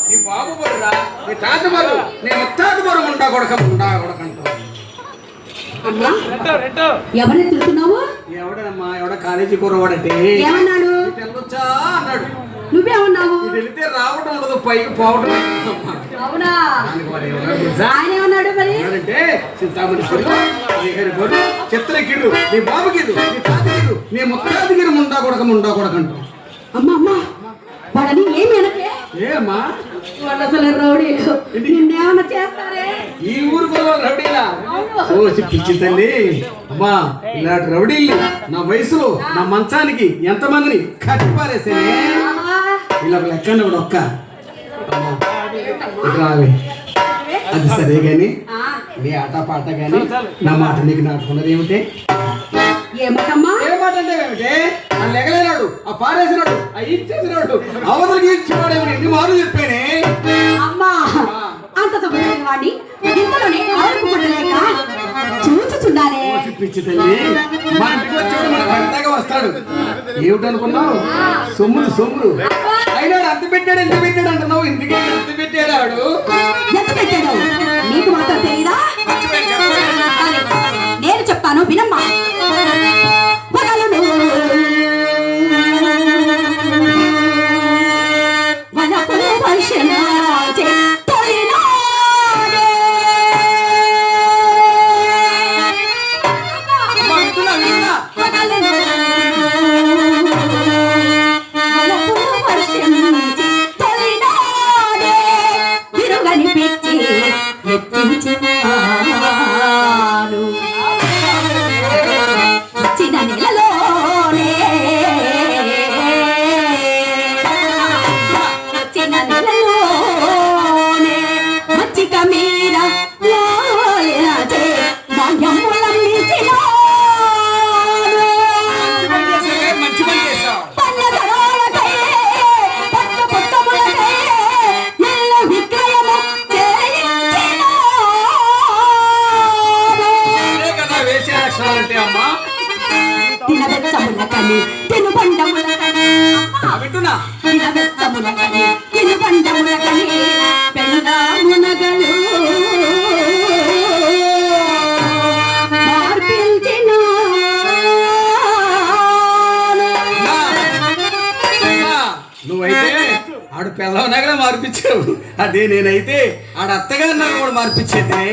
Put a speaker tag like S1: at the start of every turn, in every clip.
S1: నీ బాబు బరురా నీ తాత బరు నీ ముత్తాత బరు ఉండా కొడకంటూ
S2: ఎవరిని తిడుతున్నావు?
S1: ఎవడమ్మా ఎవడ కాలేజీ కూరవాడంటే
S2: ఏమన్నాడు?
S1: వెళ్ళొచ్చా అన్నాడు.
S2: నువ్వేమన్నావు?
S1: వెళితే రావడం ఉండదు పైకి పోవడం.
S2: అవునా? ఆయన ఏమన్నాడు మరి?
S1: అంటే చింతామణి బరు చిత్రగిరు నీ బాబుగిరు నీ తాతగిరు నీ ముత్తాతగిరు ముండా కొడకంటూ.
S2: అమ్మా అమ్మా వాళ్ళని ఏమి అనకే.
S1: ఏమ్మా
S2: వాళ్ళు అసలు రౌడీలు, నిన్నేమన్నా చేస్తారే?
S1: ఈ ఊరు కూడా రౌడీలా? ఓ పిచ్చి తల్లి అమ్మా, ఇలాంటి రౌడీల్ని నా వయసులో నా మంచానికి ఎంతమందిని కట్టిపారేసేనే. ఇలా లెక్కన కూడా ఒక్క రావే. అది సరే గాని నీ ఆట పాట గాని నా మాట నీకు నాటుకున్నది ఏమిటి?
S2: ఏమటమ్మా?
S1: ఏ మాట అంటే ఏమిటి? ఆ లెగలేనాడు, ఆ పారేసినాడు, ఆ ఇచ్చేసినాడు, అవతలకి ఇచ్చివాడేమని ఎన్ని మార్లు చెప్పానే.
S2: అమ్మా అంత శుభ్రమైన వాడిని ఇంతలోనే ఆవుకు పడలేక చూచుచున్నానే.
S1: పిచ్చి తల్లి మన ఇంటికి వచ్చాడు, మన భర్తగా వస్తాడు. ఏమిటనుకున్నావు? సొమ్ములు అయినాడు అంత పెట్టాడు ఎంత పెట్టాడు అంటున్నావు. ఇంటికి ఎంత పెట్టాడు ఆడు?
S2: ఎంత పెట్టాడు నీకు మాత్రం తెలీదా? నేను చెప్తాను వినమ్మా.
S1: నువ్వైతే ఆడు పిల్లవనగా మార్పించావు, అదే నేనైతే ఆడ అత్తగారు నాకు కూడా మార్పించేది.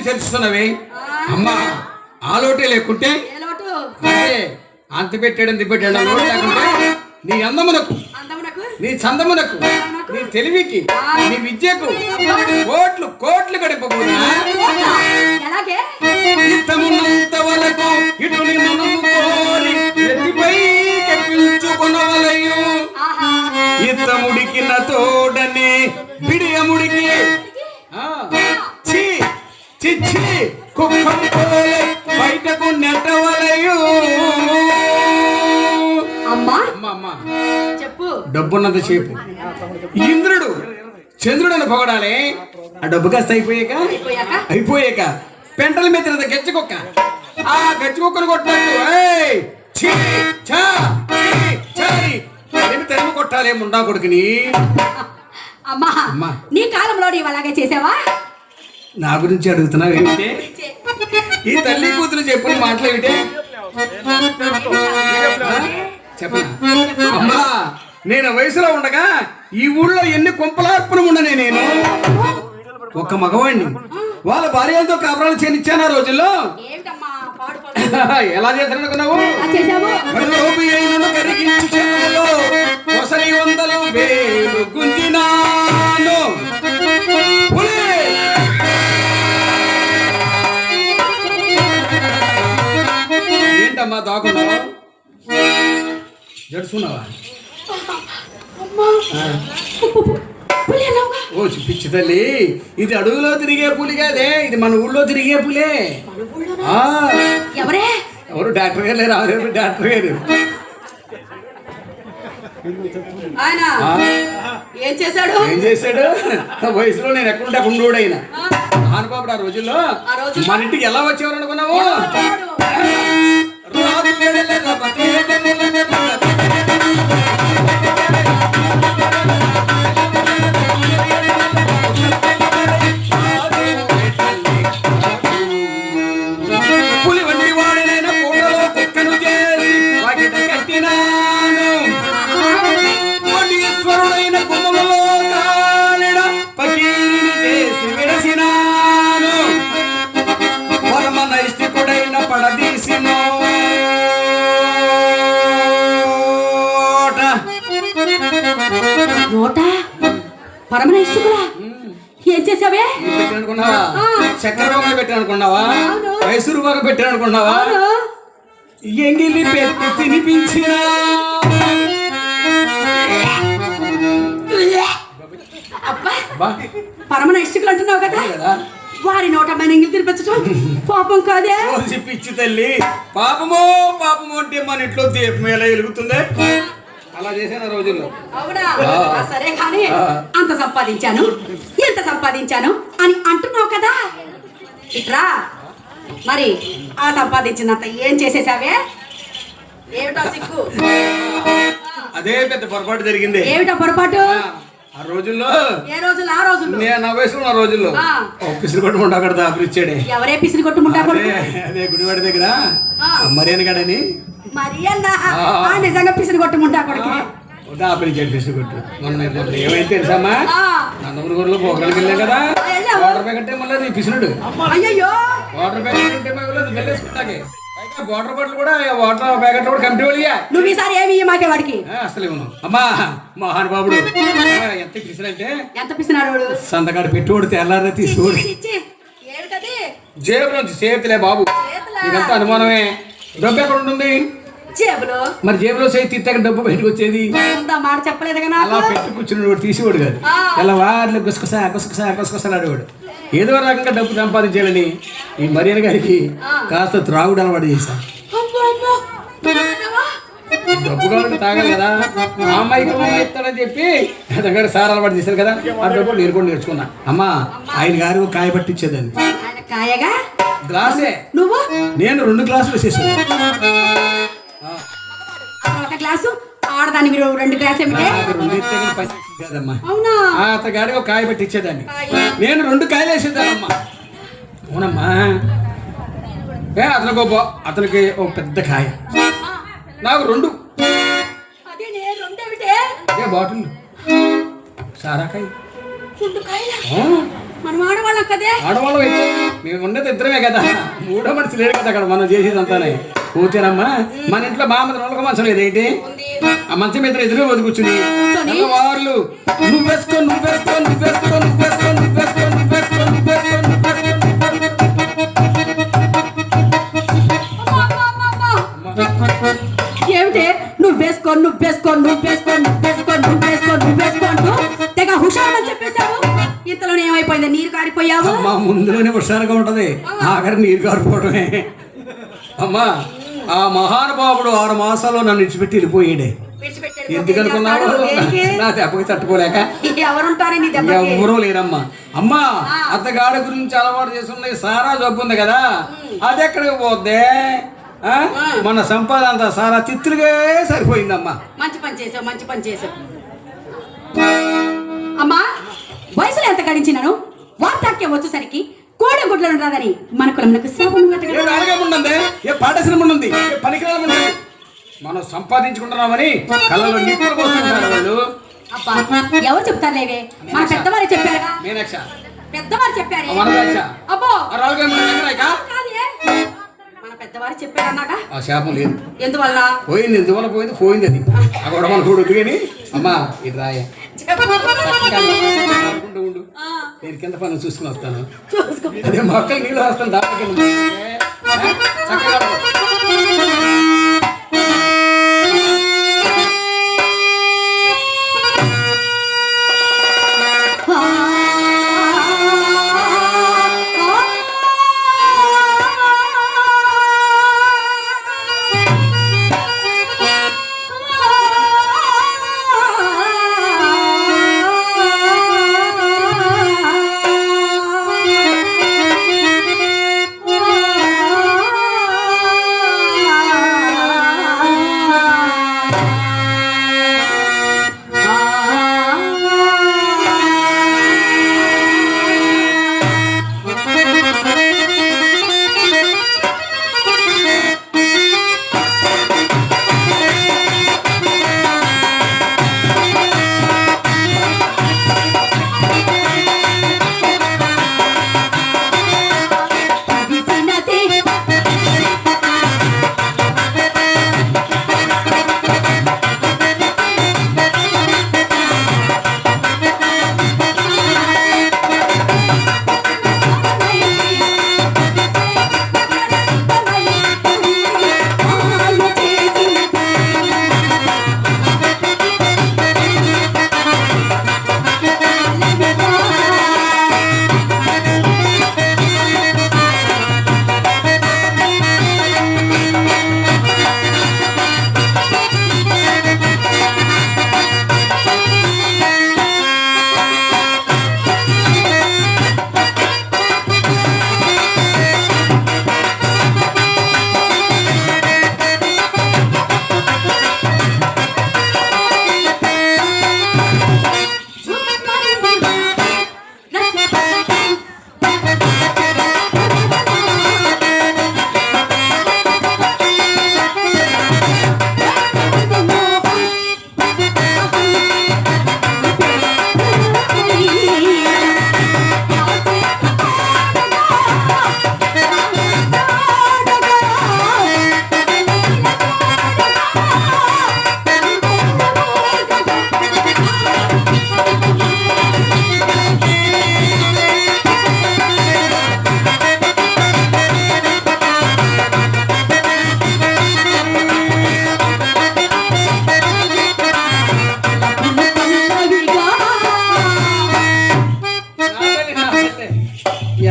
S1: తెలుస్తున్నవి అమ్మా ఆ లోటే లేకుంటే
S2: ఏ లోటు
S1: అదే అంత పెట్టాడు అంత పెట్టాడు లోటు లేకుంటే నీ అందమునకు
S2: అందమునకు
S1: నీ చందమునకు నీ తెలివికి నీ విద్యకు కోట్లు కోట్లు గడిపబోతున్నా
S2: ఎలాగే
S1: ఇంతమున్నంత వరకు ఇటు మనము కోరి ఎత్తిపై కెప్పించుకొనవలయు
S2: ఆహా
S1: ఇత్తముడికి నా తోడనే బిడియముడికి ఛీ చిచ్చి కుక్కం పోలే బయటకు నెట్టవలయు
S2: అమ్మా
S1: అమ్మా అమ్మా
S2: చెప్పు
S1: డబ్బున్నంత సేపు ఇంద్రుడు చంద్రుడని పొగడాలి ఆ డబ్బు కాస్త అయిపోయాక పెంటల మీద గెచ్చకొక్క ఆ గెచ్చకొక్కను కొట్టినట్టు ఏయ్ ఛీ ఛా ఛీ ఛారి తరిమి కొట్టాలి ముండా కొడుకుని
S2: అమ్మా
S1: అమ్మా.
S2: నీ కాలంలో నీవు అలాగే చేసావా
S1: నా గురించి అడుగుతున్నావు ఏమిటే ఈ తల్లి కూతురు చెప్పిన మాటలు ఏమిటే చెప్పనా అమ్మా నేను వయసులో ఉండగా ఈ ఊళ్ళో ఎన్ని కొంపలార్పణ ఉండనే నేను ఒక మగవాణ్ణి వాళ్ళ భార్యలతో కాపురాలు చేనిచ్చాను ఆ రోజుల్లో
S2: ఏమిటమ్మా పాడు పడు
S1: ఎలా చేశాననుకున్నావు
S2: ఎలా చేసావు
S1: కడులోపు ఏనును కరిగించి చేతులలో కొసరి వందలు వేలు గుంజినాను పులి! ఏంటమ్మా దాకున్నావు జడుచుకున్నావా
S2: అమ్మా పులి ఎలాగా
S1: ఓ పిచ్చి తల్లి ఇది అడవిలో తిరిగే పులి కాదే ఇది మన ఊళ్ళో తిరిగే పులే ఆ,
S2: ఎవరే
S1: ఎవరు డాక్టర్ గారు లేరు రాలేదు డాక్టర్ గారు
S2: ఆయన
S1: ఆ,
S2: ఏం చేశాడు
S1: ఏం చేశాడు ఆ వయసులో నేను ఎక్కడుంటే అక్కడ అయినా మహానుభావుడు ఆ రోజుల్లో
S2: ఆ రోజుల్లో?
S1: మన ఇంటికి ఎలా వచ్చేవారు అనుకున్నావు
S2: వచ్చాడు?
S1: రాజు వేళల రపతే పులి వంటి వాడినైనా కోటలో కుక్కను చేసి వాకిట కట్టినాను కోటీశ్వరుడైన కుమములో కాలిడ పకీరిని చేసి విడసినాను పరమ నైష్టికుడైన పడదీసిన
S2: నోట పరమనిష్ఠుడా ఏం చేసావే
S1: పెట్టానుకున్నావా చక్కెర బొమ్మ పెట్టానుకున్నావా
S2: అవును.
S1: మైసూరు బాగా పెట్టానుకున్నావా
S2: అవును
S1: ఎంగిలి పెట్టి తినిపించిన
S2: అబ్బా పరమనిష్ఠులు అంటున్నావు కదా
S1: కదా
S2: వారి నోట మెనింగిలు తినిపించడం పాపం కాదే
S1: ఓసి పిచ్చి తల్లి పాపమో పాపమో అంటే మన ఇంట్లో దీపం ఎలా వెలుగుతుంది అలా చేశాను ఆ రోజుల్లో
S2: అవునా ఆ, సరే కానీ అంత సంపాదించాను ఎంత సంపాదించాను అని అంటున్నావు కదా ఇట్రా మరి ఆ సంపాదించినంత ఏం చేసేసావే ఏమిటో సిగ్గు
S1: అదే పెద్ద పొరపాటు జరిగింది
S2: ఏమిటో పొరపాటు
S1: ఆ రోజుల్లో
S2: ఏ రోజులు ఆ రోజులు
S1: నేను నా వయసులో ఆ రోజుల్లో
S2: ఆ.
S1: ఆఫీసులు కొట్టుకుంటా అక్కడ దాపులు ఇచ్చాడే
S2: ఎవరే పిసిని కొట్టుకుంటా
S1: అదే అదే గుడివాడి దగ్గర
S2: ఆ.
S1: మరేను కాడని
S2: మరి అన్నా ఆ నిజంగా పిసిని కొట్టుకుంటా కొడుకు
S1: దాపులు ఇచ్చాడు ఫిష్ కొట్టు మొన్న ఏమైంది తెలుసమ్మా
S2: ఆ.
S1: నందమూరులో పోకడానికి వెళ్ళాం కదా
S2: వెళ్ళాము.
S1: వాటర్ ప్యాకెట్ మళ్ళీ నీ పిసినుడు
S2: అయ్యో
S1: వాటర్ ప్యాకెట్ ఉంటే వెళ్ళేసుకుంటాకే పైగా వాటర్ బాటిల్ కూడా వాటర్ ప్యాకెట్ కూడా కంపెనీ వాళ్ళియా
S2: నువ్వు ఈసారి ఏమి ఇయ్య మాకే వాడికి
S1: అసలు ఇవ్వను అమ్మా మహానుభావుడు ఎంత పిసినంటే
S2: ఎంత పిసినాడు వాడు
S1: సంతకాడు పెట్టుబడి తెల్లారే తీసుకుని
S2: ఇచ్చి ఏమిటది
S1: జేబులో చేతిలే బాబు
S2: చేతులా?
S1: ఇదంతా అనుమానమే డబ్బు ఎక్కడ ఉంటుంది
S2: జేబులో
S1: మరి జేబులో చేతి తీస్తాక డబ్బు బయటకు వచ్చేది
S2: ఉందా మాట చెప్పలేదు కదా
S1: అలా
S2: నాకు
S1: పెట్టి కూర్చుని తీసేవాడు కాదు
S2: ఆ.
S1: ఇలా వారిలో గుసగుసలాడేవాడు ఏదో రకంగా డబ్బు సంపాదించాలని ఈ మరియన్ గారికి కాస్త త్రాగుడు అలవాటు చేశాను
S2: అమ్మో, అమ్మో. తాగనవా?
S1: డబ్బు కావాలంటే తాగాలి కదా మా అమ్మాయికి ఇస్తాడని చెప్పి దగ్గర సార్ అలవాటు చేశారు కదా ఆ డబ్బు నేను కూడా నేర్చుకున్నా అమ్మా ఆయన గారు ఒక కాయ పట్టించేదాన్ని
S2: ఆయన కాయగా
S1: గ్లాసే
S2: నువ్వు
S1: నేను 2 గ్లాసులు వేసేసాను
S2: ఒక గ్లాసు ఆడదాని మీరు 2 గ్లాస్ ఏమిటే
S1: నాకు 2 ఎత్తే పని కదమ్మా
S2: అవునా
S1: అతగాడి ఒక కాయ పట్టించేదాన్ని
S2: కాయ.
S1: నేను 2 కాయలు వేసేదానమ్మా అవునమ్మా అతనికి ఒక పెద్ద కాయ నాకు 2
S2: అదే నేను 2 ఏమిటే
S1: అదే బాటిల్ సారాకాయ
S2: 2 కాయలా మనం ఆడవాళ్ళం కదే.
S1: ఆడవాళ్ళం అయితే మేము ఉన్నది ఇద్దరమే కదా, మూడో మనిషి లేడు కదా అక్కడ మనం చేసేదంతానే. కూర్చోనమ్మా, మన ఇంట్లో మామ నొలక మంచం లేదేంటి? ఆ మంచం మీద ఎదురు వదిలి కూర్చుని వాళ్ళు నువ్వేసుకో నువ్వేసుకో నువ్వేసుకో నువ్వేసుకో నువ్వేసుకో నువ్వేసుకో నువ్వేసుకో
S2: ఏమిటే నువ్వేసుకో నువ్వేసుకో నువ్వేసుకో నువ్వేసుకో నువ్వేసుకో నువ్వేసుకో అంటూ తెగ హుషారని చెప్పేశావు. ఇంతలోనే ఏమైపోయింది? నీరు కారిపోయావు.
S1: అమ్మా ముందులోనే హుషారుగా ఉంటది, ఆఖరి నీరు కారిపోవడమే. అమ్మా ఆ మహానుభావుడు 6 మాసాల్లో నన్ను విడిచిపెట్టి వెళ్ళిపోయాడే. ఎందుకనుకున్నావు? నా దెబ్బకి తట్టుకోలేక.
S2: ఎవరుంటారు నీ దెబ్బ?
S1: ఎవరూ లేరమ్మా. అమ్మా అత్తగాడి గురించి అలవాటు చేస్తున్న సారా జబ్బు ఉంది కదా, అది ఎక్కడికి పోద్దే? మన సంపాదన అంతా సారా తిత్తులుగా సరిపోయిందమ్మా.
S2: మంచి పని చేసావు, మంచి పని చేసావు. అమ్మా వయసులో ఎంత గడించినాను, వార్తాక్యం వచ్చేసరికి కోడి గుడ్లను రాదని మన కులంలో శాపం
S1: ఉండదు, ఏ పాఠశాల ఉండదు, ఏ పనికిరాలు ఉండదు. మనం సంపాదించుకుంటున్నామని కళ్ళలో నిప్పులు పోసుకుంటారు వాళ్ళు.
S2: అబ్బా ఎవరు చెప్తారు లేవే, మన పెద్దవారు చెప్పారుగా.
S1: మీనాక్ష
S2: పెద్దవారు చెప్పారు. అబ్బో మన పెద్దవారు చెప్పారన్నాక
S1: ఆ శాపం లేదు.
S2: ఎందువల్ల
S1: పోయింది? ఎందువల్ల పోయింది? పోయింది అది. ఆ గొడవ మన కూడా కానీ అమ్మా ఇది రాయ ఉండు, నేను కింద పనులు చూసుకుని వస్తాను. అదే మొక్కలు నీళ్ళు వస్తాను దానికి చక్కగా.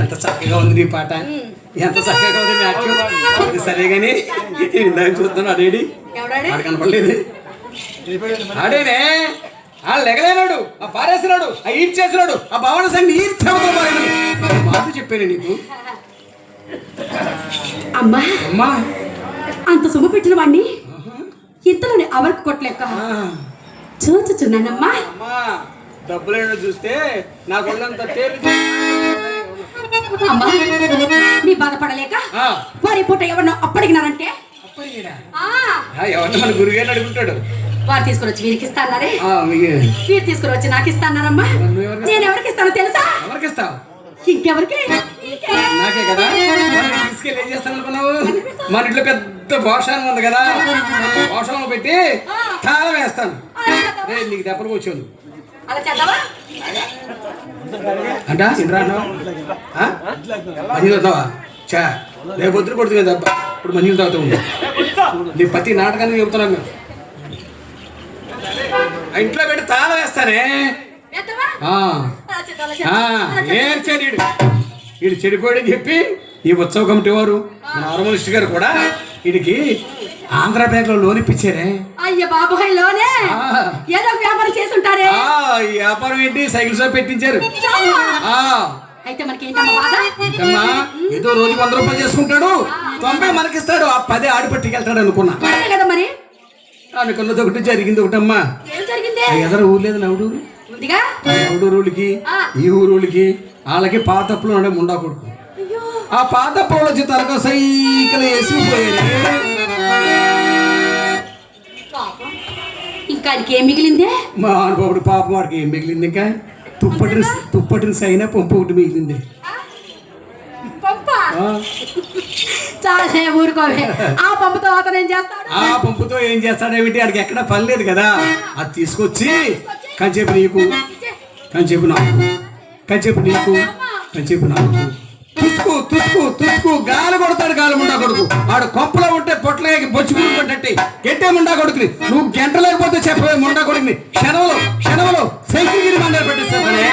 S1: ఎంత చక్కగా ఉంది నీ పాట, ఎంత చక్కగా ఉంది నాట్యం. సరే గాని ఇందాక చూస్తున్నాను అడేడి ఆడ కనపడలేదు. ఆడేనే ఆ లెగలేనాడు, ఆ పారేసినాడు, ఆ ఈడ్చేసినాడు, ఆ భావన సంగతి ఈడ్చవతో మాటలు చెప్పాను నీకు.
S2: అమ్మా
S1: అమ్మా
S2: అంత సొమ్ము పెట్టిన వాడిని ఇంతలోనే అవరకు కొట్టలేక చూచుచున్నానమ్మా.
S1: డబ్బులేనో చూస్తే నా ఒళ్ళంతా తేలి.
S2: అమ్మా నీ బాధపడలేక వారి పూట ఎవరినో అప్పడిగినారంటే
S1: ఎవరిని మన గురుగారిని అడుగుంటాడు.
S2: వారు తీసుకుని వచ్చి వీరికి ఇస్తాన్నారే, వీరు తీసుకుని వచ్చి నాకు ఇస్తాన్నారమ్మా. నేను ఎవరికి ఇస్తానో తెలుసా?
S1: ఎవరికి ఇస్తావు?
S2: ఇంకెవరికి
S1: నాకే కదా మరి తీసుకెళ్ళి ఏం చేస్తాను అనుకున్నావు? మన ఇంట్లో పెద్ద భోషానం ఉంది కదా, భోషంలో పెట్టి తాళం వేస్తాను. రే నీకు దెబ్బలకు వచ్చాను
S2: అలా చేద్దామా?
S1: అంట ఇంట్రా మంచి తాగుతావా? చా రేపు పొద్దున కొడుతుంది దెబ్బ, ఇప్పుడు మంచిగా తాగుతూ ఉంది. నీ ప్రతి నాటకాన్ని చెబుతున్నాను మేము. ఇంట్లో పెట్టి తాళం వేస్తానే.
S2: చేద్దామా? అలా చేద్దాం, అలా చేద్దాం.
S1: ఏడ్చాడు వీడు చెడిపోయాడని చెప్పి ఈ ఉత్సవ కమిటీ వారు మన హార్మోనిస్ట్ గారు కూడా వీడికి ఆంధ్ర బ్యాంక్ లో లోన్ ఇప్పించారే.
S2: అయ్య బాబోయ్, లోనే ఏదో ఒక వ్యాపారం చేసుంటారే.
S1: ఈ వ్యాపారం ఏంటి, సైకిల్ షాప్ పెట్టించారు.
S2: అయితే మనకి ఏంటమ్మా బాధ?
S1: అమ్మా ఏదో రోజు 100 రూపాయలు చేసుకుంటాడు, 90 మనకిస్తాడు, ఆ 10 ఆడి పట్టుకెళ్తాడు అనుకున్నా.
S2: అంతే కదా మరి.
S1: అనుకున్నది ఒకటి జరిగింది ఒకటమ్మా.
S2: ఏం జరిగింది?
S1: ఎదర ఊర్లేదు నవ్వుడూరు
S2: ఉందిగా.
S1: నవ్వుడూరులకి ఈ ఊరులకి వాళ్ళకి పాతప్పులు ఉండే ముండా కొడుకు. ఆ పాతప్పులు వచ్చి తనకు సైకిల్ వేసి పోయాడు.
S2: ఇంకా ఆయనకి ఏం మిగిలిందే?
S1: మా అనుకోడు పాపం వాడికి ఏం మిగిలింది? ఇంకా తుప్పటిని సైనా పంపు ఒకటి మిగిలింది.
S2: చాలే ఊరుకోవే. ఆ పంపుతో అతను ఏం చేస్తాడు?
S1: ఆ పంపుతో ఏం చేస్తాడేమిటి, వాడికి ఎక్కడ పని లేదు కదా. అది తీసుకొచ్చి కంచేపు నీకు, కంచేపు నాకు, కంచేపు నీకు, కంచేపు నాకు, తుసుకు తుసుకు తుసుకు గాలి కొడతాడు. గాలి ముండా కొడుకు వాడు కొప్పలో ఉంటే పొట్లకి బొచ్చుకుని పట్టట్టి గెట్టే ముండా కొడుకుని నువ్వు గంట లేకపోతే చెప్పవే ముండా కొడుకుని క్షణంలో సైకిల్ గిరి మండలి పెట్టిస్తానే.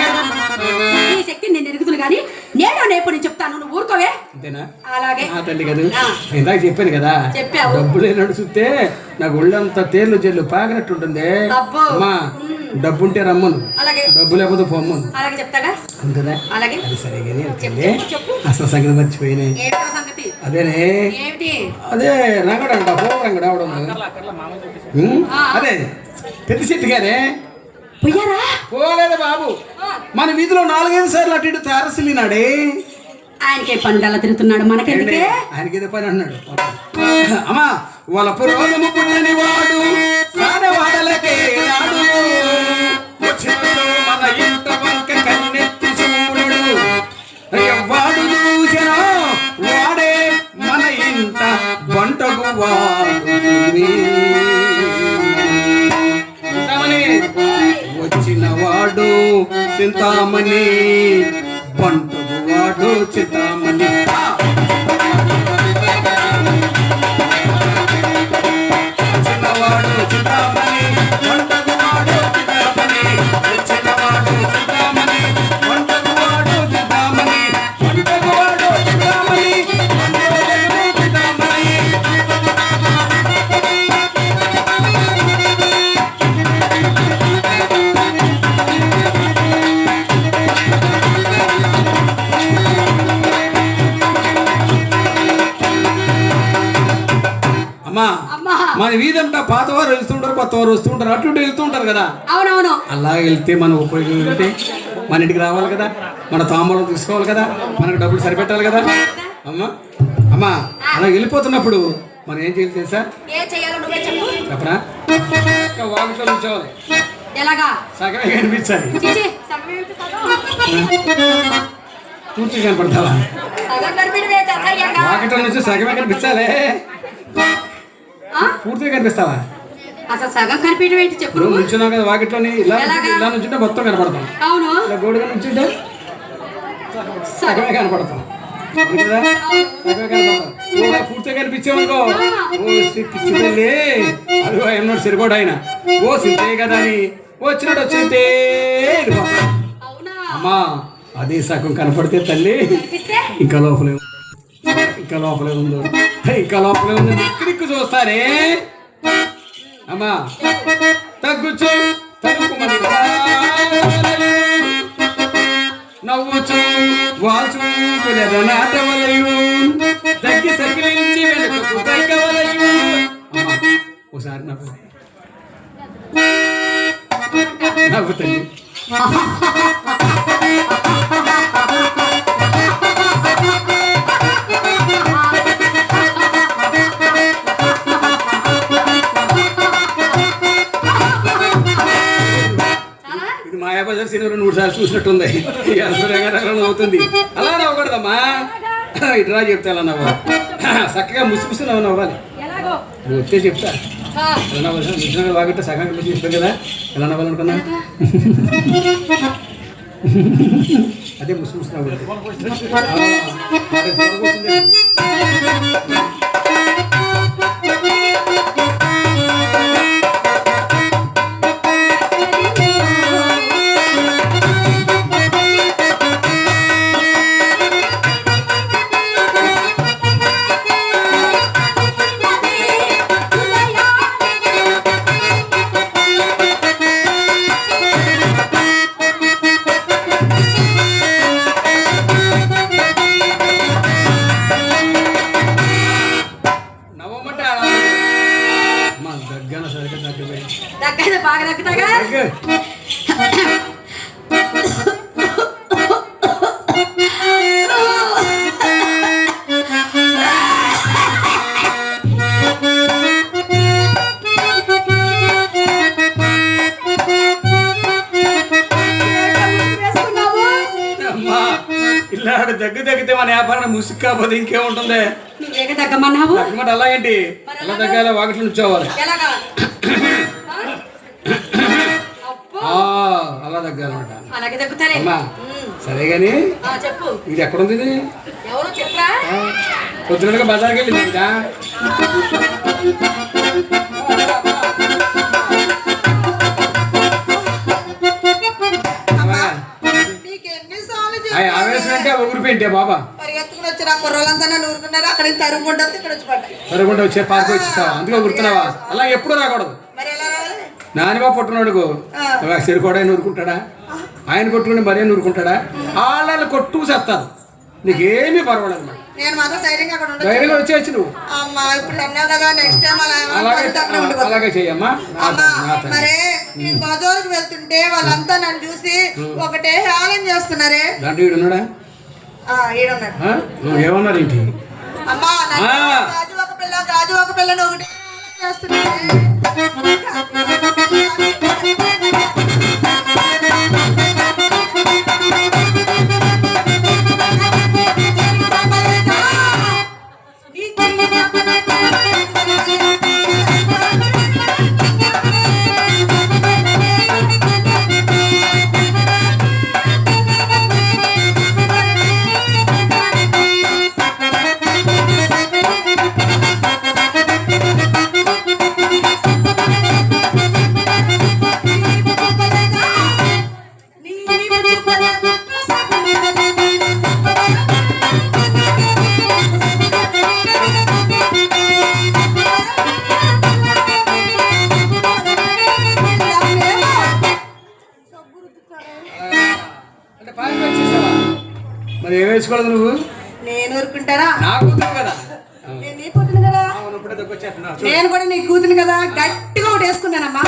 S2: ఈ శక్తి నేను ఎరుగుతును కానీ నేను చెప్తాను, నువ్వు ఊరుకోవే.
S1: అంతేనా?
S2: అలాగే
S1: తల్లి కదా, ఇందాక చెప్పాను కదా,
S2: చెప్పావు.
S1: డబ్బులు నడుచుతే నాకు ఒళ్ళంతా తేర్లు జల్లు పాకినట్టు ఉంటుంది. అమ్మా డబ్బుంటే రమ్మను, డబ్బు లేకపోతే పొమ్మను.
S2: అలాగే చెప్తాగా.
S1: అంతేనా?
S2: అలాగే.
S1: అది సరే కానీ అసలు సంగతి మర్చిపోయినాయి. అదేనే అదే రంగడు అంట, పో రంగడు ఆవిడ అదే పెద్ద చెట్టు గారే పోలేదా బాబు. మన వీధిలో 4-5 సార్లు అటు ఇటు తారసిల్లినాడే.
S2: ఆయనకే పని అలా తిరుగుతున్నాడు, మనకెందుకే?
S1: ఆయనకేదో పని అన్నాడు. అమ్మా వాళ్ళ పురోగము పుట్టని వాడు సాడవాడలకే రాడు, వచ్చినతో మన ఇంట వంక కన్నెత్తి చూడడు, వాడు చూసినా వాడే మన ఇంట వంటకు వాడు. వచ్చిన వాడు చింతామణి, వంటకు వాడు చింతామణి. వచ్చినవాడు చింతామణి, వంటకు వాడు చింతామణి. వచ్చినవాడు చింతామణి, వంటకు వాడు చింతామణి. వంటకు వాడు చింతామణి, వంటకు చింతామణి. అమ్మా మన వీధంతా పాతవారు వెళ్తుంటారు, కొత్తవారు వస్తుంటారు, అటు ఇటు వెళ్తుంటారు కదా.
S2: అవునవును.
S1: అలా వెళ్తే మనం ఉపయోగం వెళ్తే మన ఇంటికి రావాలి కదా, మన తాంబూలం తీసుకోవాలి కదా, మనకు డబ్బులు సరిపెట్టాలి కదా. అమ్మా అలా వెళ్ళిపోతున్నప్పుడు మనం ఏం చేయాలి తెలుసా? చెప్పనా? వాకిట్లో నుంచోవాలి.
S2: ఎలాగా?
S1: సగమే కనిపించాలి. పూర్తిగా కనపడతావా? వాకిట్లో నుంచి సగమే కనిపించాలి. పూర్తిగా కనిపిస్తావా?
S2: అసలు సగం కనిపించడం ఏంటి చెప్పు.
S1: నువ్వు నుంచున్నావు కదా వాకిట్లోని, ఇలా నుంచుంటే మొత్తం కనపడతాం.
S2: అవును.
S1: ఇలా గోడుగా నుంచుంటే సగమే కనపడతాం. పూర్తిగా కనిపించామనుకో, ఓ పిచ్చితల్లి అది ఎన్నోడు సరిపోడు ఆయన, ఓ సింతే కదా అని వచ్చినట్టు వచ్చింటే అమ్మా అది సగం కనపడితే తల్లి ఇంకా లోపలే ఉందో, ఇంకా లోపలే ఉంది దిక్కు చూస్తారే. అమ్మా తగ్గుచు తగ్గుమని నవ్వుచు వాచు నాటవలయు తగ్గి సగిలించి వెనుకకు తగ్గవలయు. ఒకసారి నవ్వు తల్లి. మాయాబజార్ సినిమా 3 ఎన్నోసార్లు చూసినట్టుంది అవుతుంది. అలా నవ్వకూడదమ్మా, ఇట్రా చెప్తా అలా నవ్వ. చక్కగా ముసుగుసు నవ్వాలి. నువ్వు వచ్చే చెప్తా ఎలా నవ్వాలి. వాగిట్ట సగం చెప్పాను కదా ఎలా నవ్వాలనుకున్నా. అదే ముసుగుసు నవ్వాలి.
S2: దగ్గర బాగా దగ్గరగా
S1: ఇల్లాడు దగ్గు తగ్గితే మన వ్యాపారం ముసుగు కాకపోతే ఇంకేముంటుంది.
S2: నువ్వేగా తగ్గమన్నావు.
S1: తగ్గమంటే అలా ఏంటి ఎలా తగ్గాలి వాకిట్లు నుంచోవాలి. అలా తగ్గాలన్నమాట.
S2: అలాగే తగ్గుతారే.
S1: సరే గాని
S2: చెప్పు
S1: ఇది ఎక్కడుంది.
S2: ఎవరు చెప్పరా.
S1: పొద్దునగా బజార్కి వెళ్ళింది కదా. ఆవేశం అంటే ఊరిపోయింటే బాబా
S3: పరిగెత్తుకుని వచ్చి నా కుర్రలంతా నన్ను ఊరుకున్నారు. అక్కడ తరుగుండా ఇక్కడ వచ్చి పడ్డాయి.
S1: తరుగుండా వచ్చే పార్క్ వచ్చేస్తావా అందుకే గుర్తున్నావా. అలా ఎప్పుడు రాకూడదు.
S3: మరి ఎలా రావాలి.
S1: నానిబా పుట్టినోడుకు చెరుకోడా ఊరుకుంటాడా. ఆయన కొట్టుకుని మరీ ఊరుకుంటాడా. వాళ్ళని కొట్టుకు చేస్తారు. నీకేమీ పర్వాలేదు అన్నమాట.
S3: నేను మాత్రం ధైర్యంగా అక్కడ ఉండదు.
S1: ధైర్యంగా వచ్చేయచ్చు నువ్వు.
S3: అమ్మా ఇప్పుడు అన్నావు కదా నెక్స్ట్ టైం
S1: అలాగే చెయ్యమ్మా.
S3: మరే నేను బజారుకి వెళ్తుంటే వాళ్ళంతా నన్ను చూసి ఒకటే హేళన చేస్తున్నారే.
S1: దాంట్లో ఈడున్నాడా.
S3: ఈడున్నాడు.
S1: నువ్వు ఏమన్నారు ఏంటి.
S3: అమ్మా గాజు ఒక పిల్లని ఒకటి చేస్తున్నారే.
S1: మరి ఏం వేసుకోలేదు నువ్వు.
S3: నేను ఊరుకుంటారా.
S1: నా కూతురు కదా.
S3: నేను నీ కూతురు కదా.
S2: నేను కూడా నీ కూతురు కదా. గట్టిగా ఒకటి వేసుకున్నానమ్మా.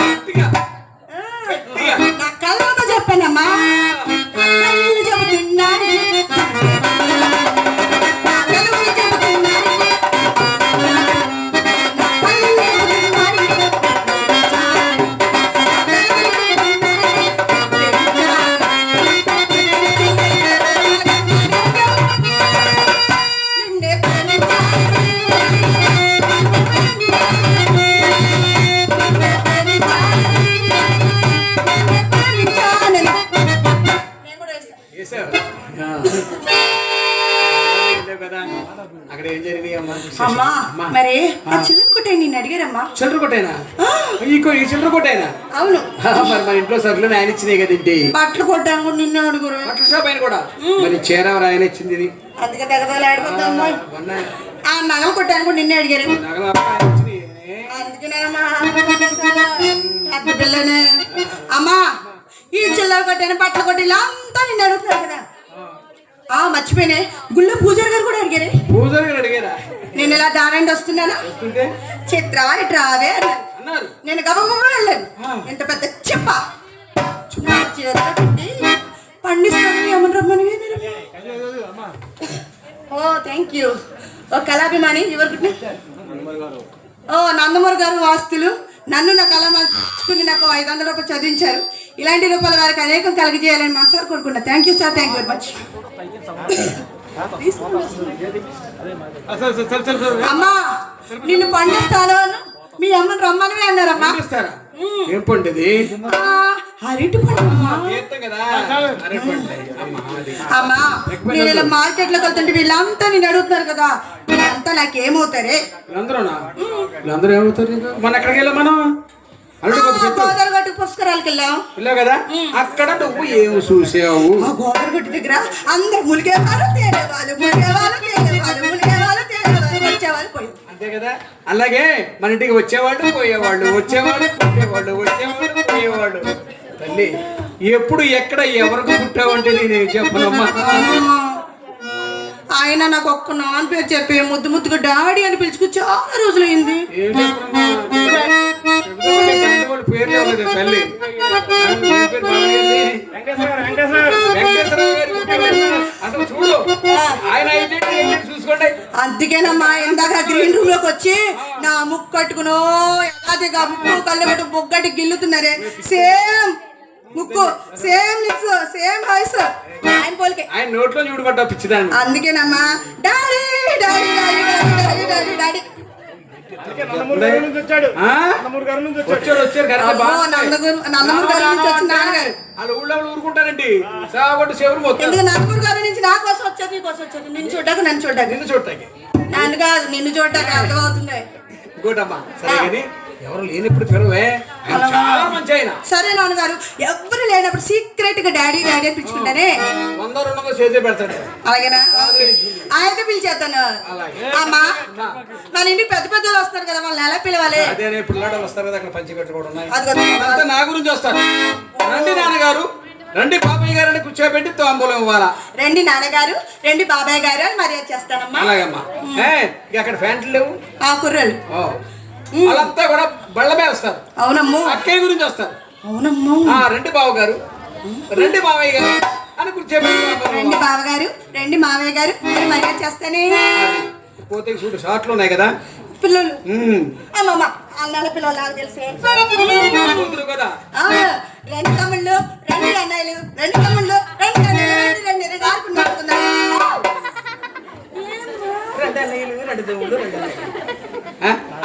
S2: నా కళ్ళతో చెప్పానమ్మా. కళ్ళు చెబుతున్నాను.
S1: అక్కడ ఏం జరిగింది
S2: అమ్మా. మరి ఆ చిల్లర కొట్టాయి నిన్ను అడిగారమ్మా.
S1: చిల్లర కొట్టేనా. ఈ చిల్లర కొట్టేనా.
S2: అవును.
S1: మరి మన ఇంట్లో సరుకులు ఆయన ఇచ్చినాయి కదండి.
S2: బట్టలు కొట్టాను కూడా నిన్ను అడుగురు.
S1: బట్టల షాప్ ఆయన కూడా. మరి చీర ఎవరు ఆయన ఇచ్చింది ఇది.
S3: అందుకే తెగదలు ఆడిపోతాం.
S2: ఆ నగలు కొట్టాను కూడా నిన్నే అడిగారు.
S1: నగలు ఆయన ఇచ్చినాయి.
S3: అందుకేనమ్మా
S2: పెద్ద పిల్లనే. అమ్మా ఈ చిల్లర కొట్టాను బట్టలు కొట్టాను అంతా నిన్ను అడుగుతున్నారు కదా. మర్చిపోయినే గుళ్ళో పూజారి గారు కూడా అడిగారే.
S1: పూజారి గారు అడిగారా.
S2: నేను ఇలా దారండి వస్తున్నాను. చిత్ర ఇటు రావే అన్నారు. నేను గబగబ వెళ్ళాను. ఎంత పెద్ద చెప్ప పండిస్తాను ఏమని రమ్మని. ఓ థ్యాంక్ యూ. ఓ కళాభిమాని ఎవరికి. ఓ నందమూరి గారు వాస్తులు నన్ను నా కళ మార్చుకుని నాకు 500 రూపాయలు చదివించారు.
S3: ఇలాంటి రూపాయల వారికి అనేకం కలిగజేయాలని మనసారి కోరుకున్నా. Thank you sir, thank you very much. అమ్మా నిన్ను పండిస్తాను, మీ అమ్మని రమ్మని అన్నారమ్మా.
S1: ఏం పండుది?
S3: అరటి పండు అమ్మా. నేను ఇలా మార్కెట్ లోకి వెళ్తుంటే వీళ్ళంతా నేను అడుగుతున్నారు కదా, వీళ్ళంతా నాకేమవుతారే?
S1: వీళ్ళందరూ ఏమవుతారు? మన ఎక్కడికి వెళ్ళాం మనం?
S3: గోదావరి పుష్కరాలకు వెళ్ళావు
S1: కదా, అక్కడ నువ్వు ఏమి చూసావు?
S3: ఆ గోదావరి దగ్గర అందరు మునిగేవాళ్ళు తేలేవాళ్ళు, మునిగేవాళ్ళు తేలేవాళ్ళు, మునిగేవాళ్ళు తేలేవాళ్ళు, వచ్చేవాళ్ళు పోయి.
S1: అంతే కదా. అలాగే మన ఇంటికి వచ్చేవాళ్ళు పోయేవాళ్ళు, వచ్చేవాళ్ళు పోయేవాళ్ళు, వచ్చేవాళ్ళు పోయేవాళ్ళు. తల్లి ఎప్పుడు ఎక్కడ ఎవరికి పుట్టావంటే నేను చెప్పనమ్మా.
S3: ఆయన నాకు ఒక్క నాన్న పేరు చెప్పి ముద్దు ముద్దుగా డాడీ అని పిలుచుకు చాలా రోజులైంది.
S1: తల్లి అసలు చూడు, ఆయన చూసుకోండి.
S3: అందుకేనమ్మా ఇందాక గ్రీన్ రూమ్ లోకి వచ్చి నా ముక్కు కట్టుకునో అదిగా ముక్కు కళ్ళబెట్టు బొగ్గటి గిల్లుతున్నారే. సేమ్ ముక్కు, సేమ్ లిప్స్, సేమ్ వాయిస్. ఆయన పోలికే.
S1: ఆయన నోట్లో చూడబడ్డా పిచ్చిదాన్ని.
S3: అందుకేనమ్మా daddy daddy daddy daddy daddy daddy
S1: Nandamuri గారి నుంచి వచ్చిన నాన్నగారు. వాళ్ళ ఊళ్ళో ఊరుకుంటారండి.
S3: ఎందుకు నందమూరి గారి నుంచి నా కోసం వచ్చారు, నీ కోసం వచ్చారు. నిన్ను చూడ్డాక నన్ను చూడ్డాక,
S1: నిన్ను చూడటానికి
S3: నన్ను కాదు నిన్ను చూడ్డాక అర్థమవుతుంది.
S1: ఇంకోటమ్మా సరే కానీ ఎవరు లేనప్పుడు పిలవే, చాలా మంచి ఆయన.
S3: సరే నాన్నగారు, ఎవరు లేనప్పుడు సీక్రెట్ గా డాడీ డాడీ అని పిలుచుకుంటానే
S1: 100-200 చేతి పెడతాడు.
S3: అలాగేనా? ఆయనతో పిలిచేస్తాను. అమ్మా మన ఇంటికి పెద్ద పెద్దలు వస్తారు కదా, వాళ్ళని ఎలా పిలవాలి?
S1: అదే పిల్లలు వస్తారు కదా, అక్కడ పంచి పెట్టుకోవడం నా గురించి వస్తారు. రండి నాన్నగారు, రండి బాబాయ్ గారు అని కూర్చోబెట్టి తాంబూలం ఇవ్వాలా.
S3: రండి నాన్నగారు, రండి బాబాయ్ గారు అని మర్యాద చేస్తానమ్మా.
S1: అలాగమ్మా. అక్కడ ఫ్యాంట్లు లేవు,
S3: ఆ కుర్రలు
S1: వాళ్ళంతా కూడా బళ్ళ మీద వస్తారు.
S3: అవునమ్మో.
S1: అక్కయ్య గురించి వస్తారు.
S3: అవునమ్మో.
S1: రండి బావ గారు, రండి మావయ్య గారు అని కూర్చోబెట్టి
S3: రండి బావగారు, రండి మావయ్య గారు అని మర్యాద చేస్తానే.
S1: పోతే చూడు షార్ట్లు ఉన్నాయి కదా
S3: పిల్లలు. అమ్మమ్మ అన్నాళ్ళ పిల్లలు నాకు తెలిసే
S1: కదా.
S3: రెండు తమ్ముళ్ళు, రెండు అన్నయ్యలు, రెండు తమ్ముళ్ళు, రెండు అన్నయ్యలు, రెండు రెండు రెండు ఆడుకుని ఆడుకున్నారు.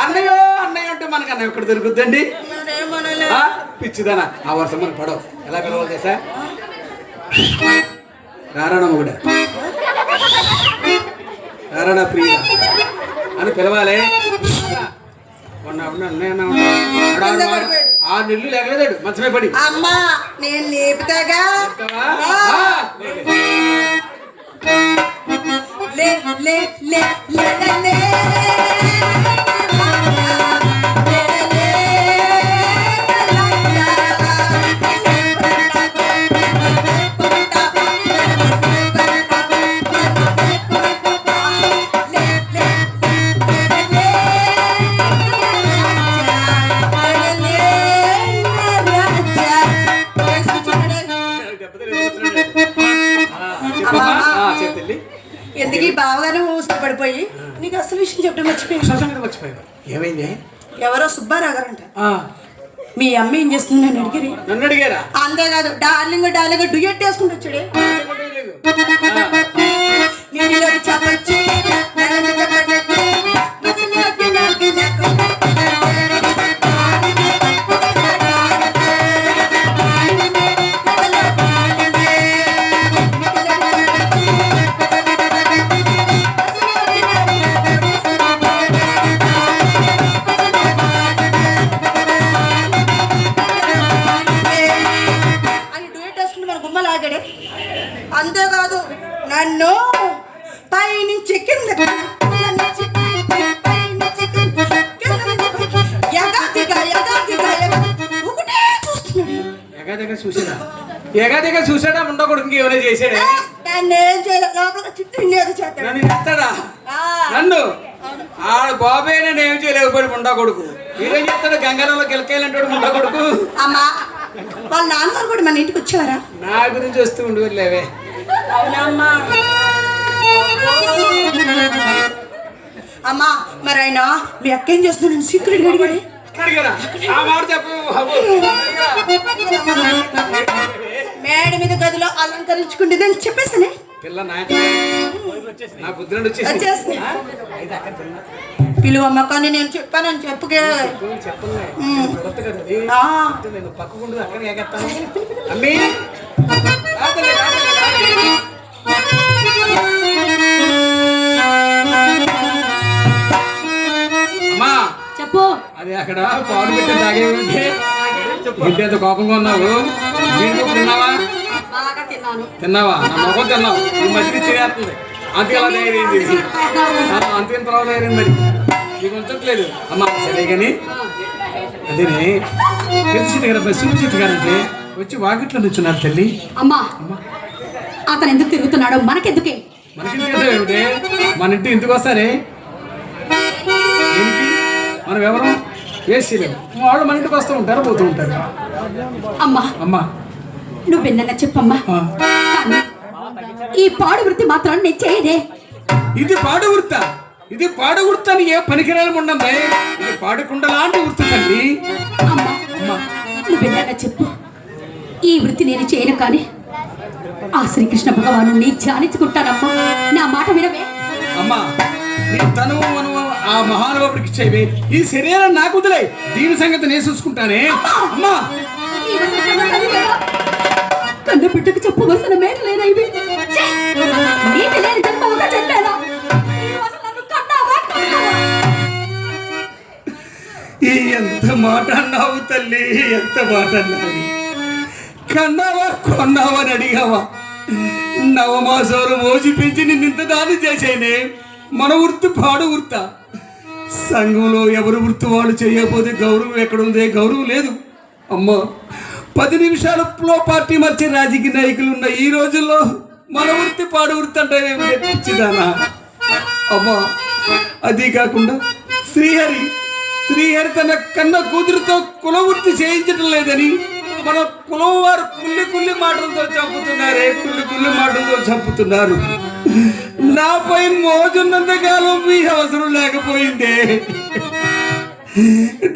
S1: అన్నయ్య అన్నయ్య అంటే మనకు అన్నయ్య ఎక్కడ దొరుకుతుందండి? పిచ్చిదానా ఆ వర్షం మనకు పడవు. ఎలా పిలవాలి చేసా? రారాణ మొగుడ, రారాణ ప్రియ అని పిలవాలి. 6 నెలలు లేకలేదాడు మంచమే పడి.
S3: అమ్మా నేను లేపుతాగా. లే లే లే లే ఎందుకు ఈ బావగానే ఊసుకు పడిపోయి నీకు అసలు విషయం చెప్పడం
S1: మర్చిపోయావు. ఏమైంది?
S3: ఎవరో సుబ్బారావు గారంట మీ అమ్మ ఏం చేస్తుంది
S1: నన్ను అడిగారా?
S3: అంతేకాదు డార్లింగ్ డార్లింగ్ డ్యూయట్ వేసుకుంటూ వచ్చాడే. నేను చెప్పొచ్చు అంతేకాదు నన్ను పైనుంచి కింద
S1: ఎగాదిగా చూసాడా ఉండకూడదు, ఇంకేమైనా చేసాడా? నన్ను ఆడ బాబే నేను ఏం చేయలేకపోయి ఉండా కొడుకు. మీరేం చెప్తాడు? గంగారంలో గిలకాయలంటాడు ముండా కొడుకు.
S3: అమ్మా వాళ్ళ నాన్నగారు కూడా మన ఇంటికి వచ్చేవారా?
S1: నా గురించి వస్తూ ఉండేవే.
S3: అమ్మా మరి ఆయన మీ అక్క ఏం చేస్తున్నాడు సీక్రెట్ అడిగాడు.
S1: అక్కడికి ఆ మాట చెప్పు బాబు.
S3: మేడ మీద గదిలో అలంకరించుకుంటుందని చెప్పేసానే.
S1: పిల్ల నా బుద్ధి వచ్చేసి
S3: వచ్చేసి పిలువమ్మ, కానీ నేను చెప్పానని చెప్పుకే.
S1: నేను పక్కకుండా అక్కడ ఎగెత్తాను. అమ్మీ రాతలే, రాతలే, రాతలే. అమ్మా
S2: చెప్పు.
S1: అది అక్కడ పాడు పెట్టి తాగేమంటే ఇంటేంత కోపంగా ఉన్నావు. నీకు తిన్నావా?
S2: బాగా తిన్నాను.
S1: తిన్నావా? నా మొఖం తిన్నావు. ఈ మధ్య చేస్తుంది అంతే ఎలా తయారైంది. అంతే తర్వాత తయారైంది. మరి నీకు ఉంచట్లేదు అమ్మా. సరే కానీ అదేనే తెలిసింది కదా శివజిత్ గారంటే వచ్చి వాకిట్లో నుంచున్నారు తల్లి.
S2: అమ్మా, అతను ఎందుకు తిరుగుతున్నాడు? మనకెందుకే?
S1: మనకి ఏమిటే? మన ఇంటి ఇంటికి వస్తారే ఏంటి? మనం ఎవరు వేసేలేము. వాళ్ళు మన ఇంటికి వస్తూ ఉంటారు, పోతూ ఉంటారు.
S2: అమ్మా
S1: అమ్మా
S2: నువ్వు విన్నా చెప్పమ్మా. కానీ ఈ పాడు వృత్తి మాత్రం నేను చేయదే.
S1: ఇది పాడు వృత్త. ఇది పాడు వృత్తి అని ఏ పనికిరాలు ఉండదు. ఇది పాడుకుండ లాంటి వృత్తి తల్లి.
S2: అమ్మా
S1: అమ్మా
S2: నువ్వు విన్నా చెప్పు. ఈ వృత్తి నేను చేయను, కానీ ఆ శ్రీకృష్ణ భగవాను నీ ధ్యానించుకుంటానమ్మా. నా మాట వినవే.
S1: అమ్మా నీ తనువు మనవు ఆ మహానుభావుడికి ఇచ్చేవి. ఈ శరీరం నాకు వదిలే. దీని సంగతి నేను చూసుకుంటానే. అమ్మా
S2: కన్న బిడ్డకు చెప్పవలసిన మేట లేదా ఇవి? నీతి లేని జన్మ ఒక జన్మేనా? అసలు నన్ను కన్నావా?
S1: ఎంత మాట అన్నావు తల్లి, ఎంత మాట అన్నావు. కన్నావా కొన్నావా అని అడిగావా? నవమాసాలు మోసి పెంచి నిన్నింత దాని చేసేనే. మన వృత్తి పాడు వృత్త. సంఘంలో ఎవరు వృత్తి వాళ్ళు చేయకపోతే గౌరవం ఎక్కడుందే? గౌరవం లేదు. అమ్మా 10 నిమిషాలలో పార్టీ మర్చే రాజకీయ నాయకులు ఉన్న ఈ రోజుల్లో మన వృత్తి పాడు వృత్తి అంటే పిచ్చిదానా? అమ్మా అది కాకుండా శ్రీహరి తన కన్న కూతురుతో కులవృత్తి చేయించడం లేదని మన కులం వారు కుల్లి మాటలతో చంపుతున్నారే. కుల్లి మాటలతో చంపుతున్నారు. నాపై మోజున్నంత కాలం మీ అవసరం లేకపోయిందే.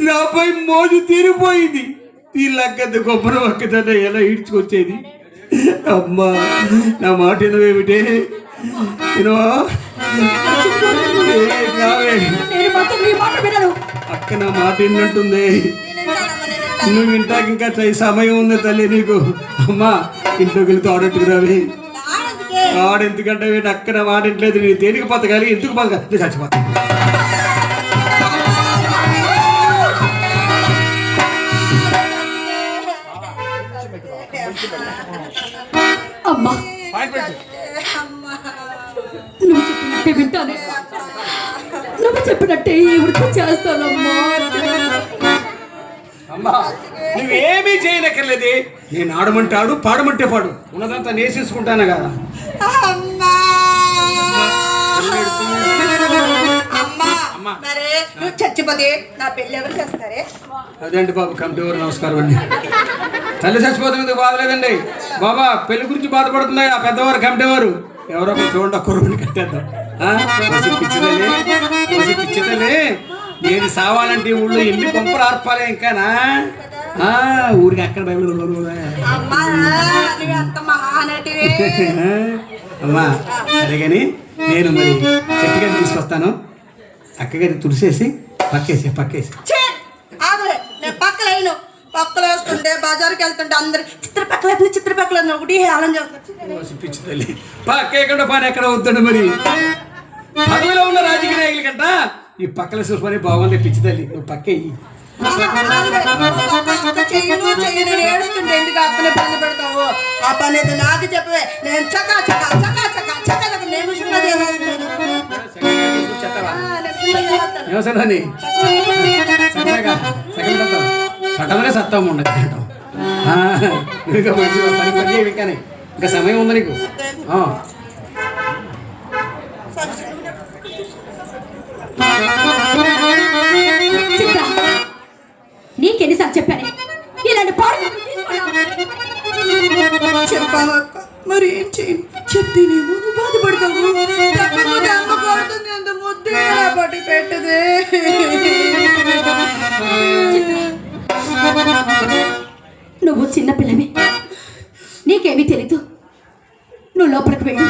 S1: నాపై మోజు తీరిపోయింది. ఈ లగ్గద్ద గొప్పన ఒక్కదన్న ఎలా ఈడ్చుకొచ్చేది? అమ్మా నా మాట వినవేమిటే? అక్క నా మాట విన్నట్టుంది. నువ్వు వింటాక ఇంకా సమయం ఉంది తల్లి నీకు. అమ్మా ఇంట్లోకి వెళ్తే ఆడట్టుకురావి. ఆడెందుకంటే అక్క నా మాట ఇంట్లేదు. నీ దేనికి బతకాలి? ఎందుకు బతకాలి? నీ చచ్చిపోతా.
S2: అమ్మా నువ్వు చెప్పినట్టే వింటానే. నువ్వు చెప్పినట్టే ఈ వృత్తి చేస్తానమ్మా.
S1: అమ్మా నువ్వేమీ చేయనక్కర్లేదే. నేను ఆడమంటే ఆడు, పాడమంటే పాడు. ఉన్నదంతా నేసేసుకుంటాను కదా.
S3: చచ్చిపోతే నా పెళ్ళి ఎవరు చేస్తారే?
S1: అదేంటి బాబు కమిటీ వారు నమస్కారం అండి. తల్లి చచ్చిపోతున్నందుకు బాధలేదండి బాబా. పెళ్లి గురించి బాధపడుతున్నాయి ఆ పెద్దవారు కమిటీ వారు. ఎవరో ఒకరు చూడండి, కుర్రుని కట్టేద్దాం. పిచ్చితలే నేను సావాలంటే ఊళ్ళో ఎన్ని పంపలు ఆర్పాలి ఇంకానా? ఊరికి అక్కడ అమ్మా. సరే కానీ నేను మరి చెట్టుగారిని తీసుకొస్తాను. అక్కగారిని తుడిసేసి పక్కేసి
S3: పక్కలు వేస్తుంటే బజార్కి వెళ్తుంటే అందరు చిత్రపక్కల ఒకటి హేళన చేస్తారు.
S1: పిచ్చి తల్లి పక్కేయకుండా పని ఎక్కడ అవుతాడు? మరి పదవిలో ఉన్న రాజకీయ నాయకుల కంట ఈ పక్కల చూసుకొని బాగుంది. పిచ్చి తల్లి నువ్వు పక్కేయి.
S3: చెయ్యను ఏడుస్తుంటే ఎందుకు అక్కనే పని పెడతావు? ఆ పని అయితే నాకు చెప్పవే. నేను చకా
S1: సటంగా సత్తాము ఉండదు. కానీ ఇంకా సమయం ఉంది నీకు.
S2: నీకెన్నిసార్లు చెప్పాను ఇలాంటి పాడు
S3: చెప్పాను. మరి ఏం చేయను? చెప్తేనేమో నువ్వు బాధపడతావు. తప్పకపోతే అమ్మ కొడుతుంది. అంత ముద్దు పట్టి పెట్టదే.
S2: లోపలికి వెళ్ళి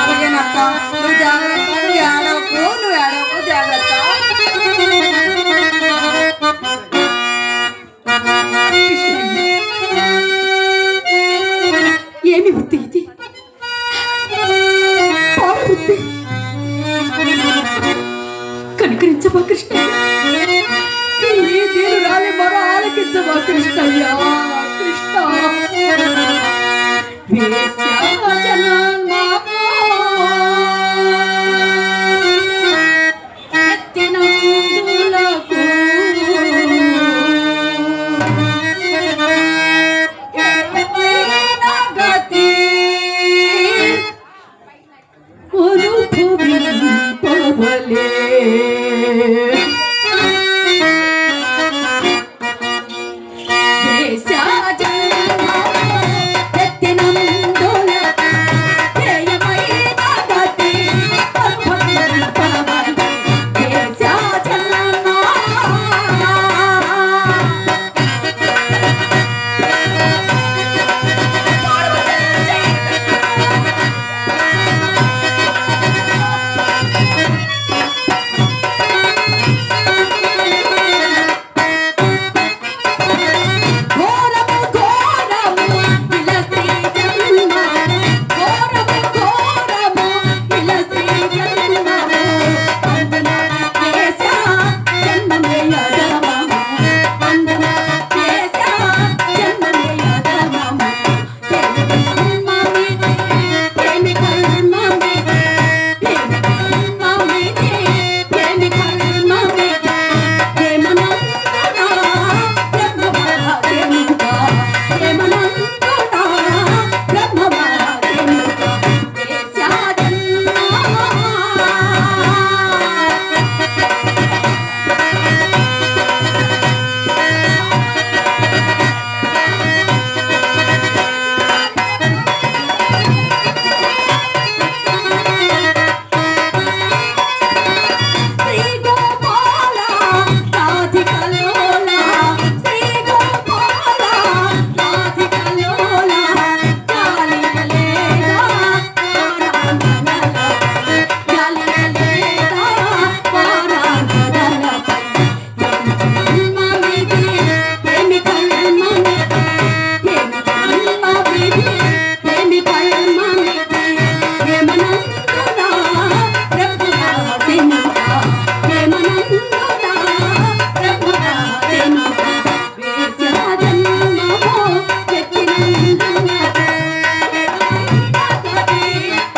S3: అలాగేనక్క, నువ్వు జాగ్రత్త, నువ్వు ఏడవకు జాగ్రత్త.
S2: ఏమి వృత్తి ఇది? పాడు వృత్తి. కనికరించమా కృష్ణయ్య, ఈ దీనురాలి మర ఆలకించమా కృష్ణయ్య. కృష్ణ వేశ్యాజనాన్మాపో ఎత్తినందులకు ఎత్తైన గతి అనుభవింపవలే.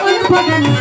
S2: అనుభవం